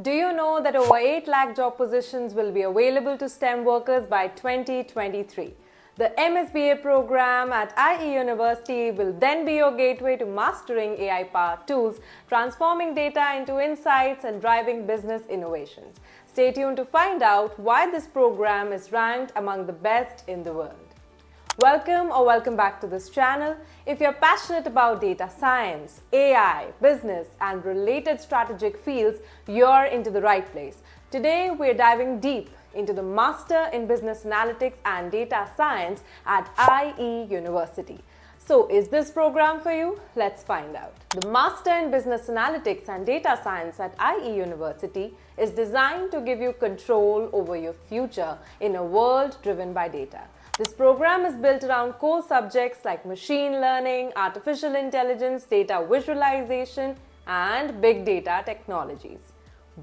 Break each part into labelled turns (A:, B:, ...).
A: Do you know that over 8 lakh job positions will be available to STEM workers by 2023? The MSBA program at IE University will then be your gateway to mastering AI-powered tools, transforming data into insights and driving business innovations. Stay tuned to find out why this program is ranked among the best in the world. Welcome back to this channel. If you're passionate about data science, AI, business, and related strategic fields, you're into the right place. Today, we're diving deep into the Master in Business Analytics and Data Science at IE University. So, is this program for you? Let's find out. The Master in Business Analytics and Data Science at IE University is designed to give you control over your future in a world driven by data. This program is built around core subjects like machine learning, artificial intelligence, data visualization, and big data technologies.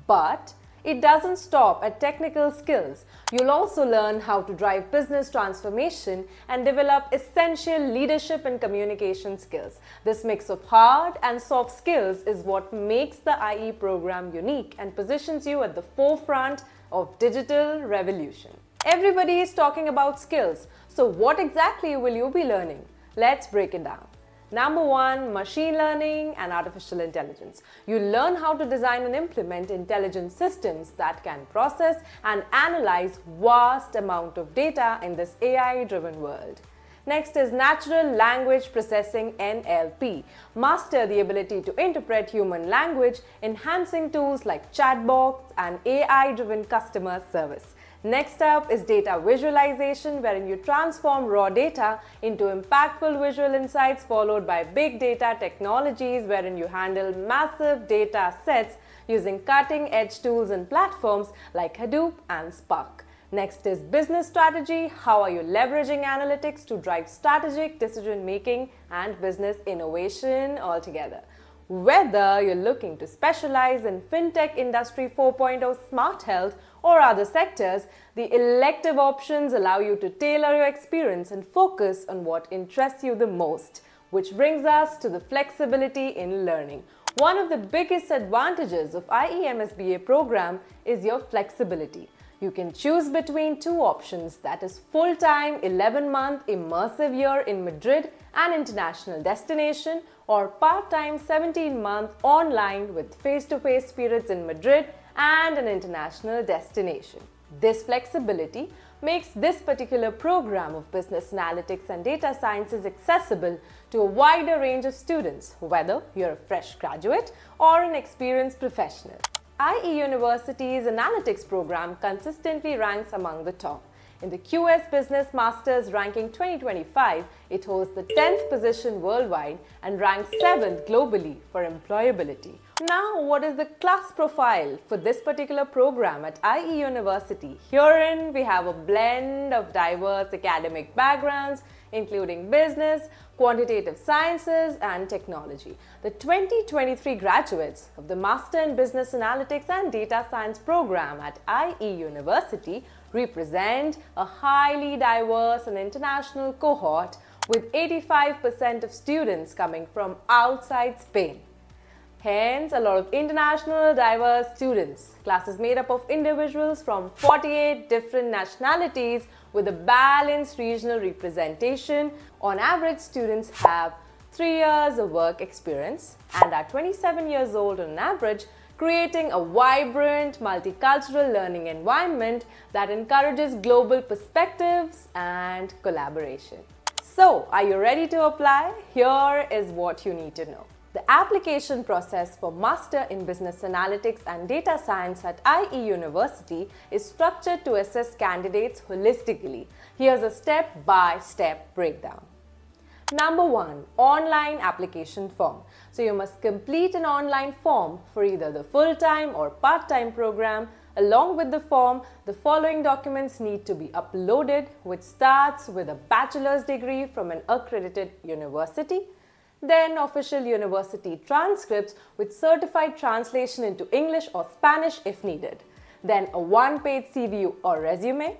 A: But it doesn't stop at technical skills. You'll also learn how to drive business transformation and develop essential leadership and communication skills. This mix of hard and soft skills is what makes the IE program unique and positions you at the forefront of digital revolution. Everybody is talking about skills. So what exactly will you be learning? Let's break it down. Number 1, machine learning and artificial intelligence. You learn how to design and implement intelligent systems that can process and analyze vast amount of data in this AI-driven world. Next is natural language processing NLP. Master the ability to interpret human language, enhancing tools like chatbots and AI-driven customer service. Next up is data visualization, wherein you transform raw data into impactful visual insights, followed by big data technologies, wherein you handle massive data sets using cutting-edge tools and platforms like Hadoop and Spark. Next is business strategy. How are you leveraging analytics to drive strategic decision-making and business innovation altogether? Whether you're looking to specialize in fintech industry 4.0, smart health, or other sectors, the elective options allow you to tailor your experience and focus on what interests you the most, which brings us to the flexibility in learning. One of the biggest advantages of IE MSBA program is your flexibility. You can choose between two options, that is full-time 11-month immersive year in Madrid, an international destination, or part-time 17-month online with face-to-face periods in Madrid and an international destination. This flexibility makes this particular program of business analytics and data sciences accessible to a wider range of students, whether you're a fresh graduate or an experienced professional. IE University's analytics program consistently ranks among the top. In the QS Business Masters Ranking 2025, it holds the 10th position worldwide and ranks 7th globally for employability. Now, what is the class profile for this particular program at IE University? Herein, we have a blend of diverse academic backgrounds, including business, quantitative sciences, and technology. The 2023 graduates of the Master in Business Analytics and Data Science program at IE University represent a highly diverse and international cohort, with 85% of students coming from outside Spain. Hence, a lot of international diverse students. Class is made up of individuals from 48 different nationalities with a balanced regional representation. On average, students have 3 years of work experience and are 27 years old on average, creating a vibrant, multicultural learning environment that encourages global perspectives and collaboration. So, are you ready to apply? Here is what you need to know. The application process for Master in Business Analytics and Data Science at IE University is structured to assess candidates holistically. Here's a step-by-step breakdown. Number 1, online application form. So you must complete an online form for either the full-time or part-time program. Along with the form, the following documents need to be uploaded, which starts with a bachelor's degree from an accredited university, then official university transcripts with certified translation into English or Spanish if needed, then a one-page CV or resume,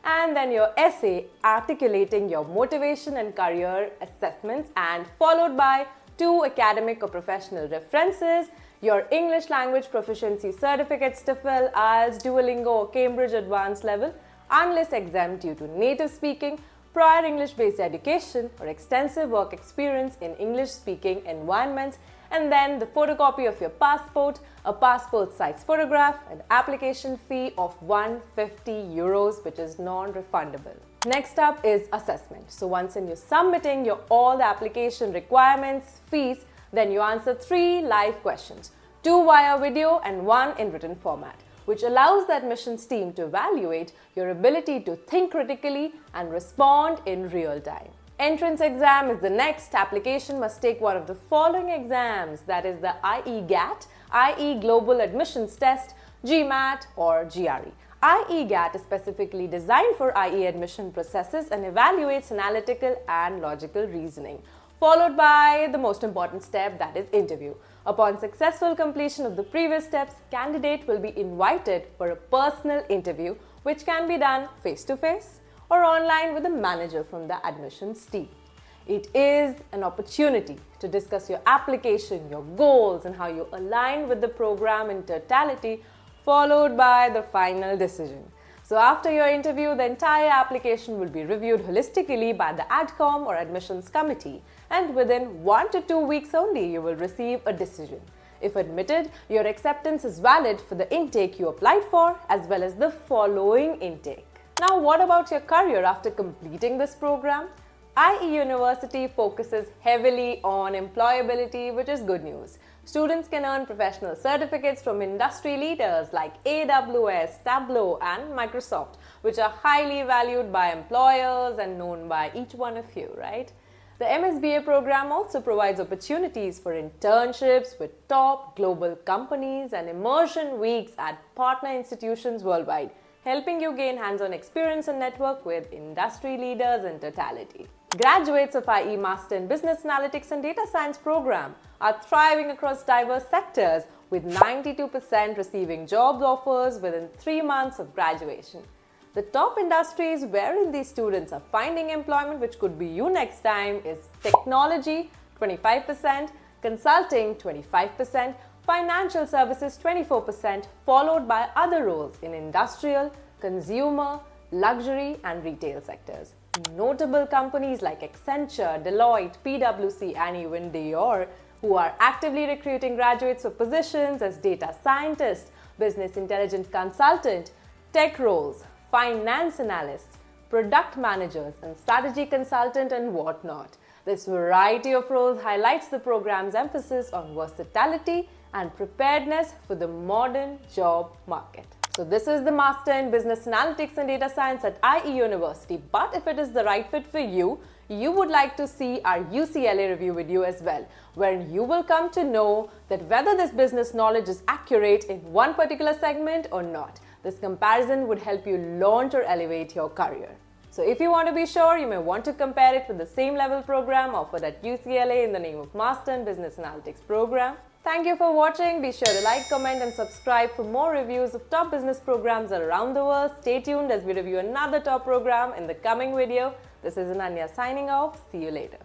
A: and then your essay articulating your motivation and career assessments, and followed by 2 academic or professional references, your English language proficiency certificates, TOEFL, IELTS, Duolingo or Cambridge advanced level, unless exempt due to native speaking, prior English-based education or extensive work experience in English-speaking environments, and then the photocopy of your passport, a passport size photograph, an application fee of €150, which is non-refundable. Next up is assessment. So once you're submitting all the application requirements, fees, then you answer 3 live questions, 2 via video and 1 in written format, which allows the admissions team to evaluate your ability to think critically and respond in real time. Entrance exam is the next. Application must take one of the following exams, that is the IE GAT, IE Global Admissions Test, GMAT or GRE. IE GAT is specifically designed for IE admission processes and evaluates analytical and logical reasoning, followed by the most important step, that is interview. Upon successful completion of the previous steps, candidate will be invited for a personal interview, which can be done face-to-face or online with a manager from the admissions team. It is an opportunity to discuss your application, your goals, and how you align with the program in totality, followed by the final decision. So after your interview, the entire application will be reviewed holistically by the ADCOM or admissions committee, and within 1 to 2 weeks only, you will receive a decision. If admitted, your acceptance is valid for the intake you applied for as well as the following intake. Now, what about your career after completing this program? IE University focuses heavily on employability, which is good news. Students can earn professional certificates from industry leaders like AWS, Tableau and Microsoft, which are highly valued by employers and known by each one of you, right? The MSBA program also provides opportunities for internships with top global companies and immersion weeks at partner institutions worldwide, helping you gain hands-on experience and network with industry leaders in totality. Graduates of IE Master in Business Analytics and Data Science program are thriving across diverse sectors, with 92% receiving job offers within 3 months of graduation. The top industries wherein these students are finding employment, which could be you next time, is technology 25%, consulting 25%, financial services 24%, followed by other roles in industrial, consumer, luxury and retail sectors. Notable companies like Accenture, Deloitte, PwC and even Dior, who are actively recruiting graduates for positions as data scientist, business intelligence consultant, tech roles, finance analysts, product managers and strategy consultant and whatnot. This variety of roles highlights the program's emphasis on versatility and preparedness for the modern job market. So this is the Master in Business Analytics and Data Science at IE University. But if it is the right fit for you, you would like to see our UCLA review video as well, where you will come to know that whether this business knowledge is accurate in one particular segment or not. This comparison would help you launch or elevate your career. So if you want to be sure, you may want to compare it with the same level program offered at UCLA in the name of Master in Business Analytics program. Thank you for watching. Be sure to like, comment and subscribe for more reviews of top business programs around the world. Stay tuned as we review another top program in the coming video. This is Ananya signing off. See you later.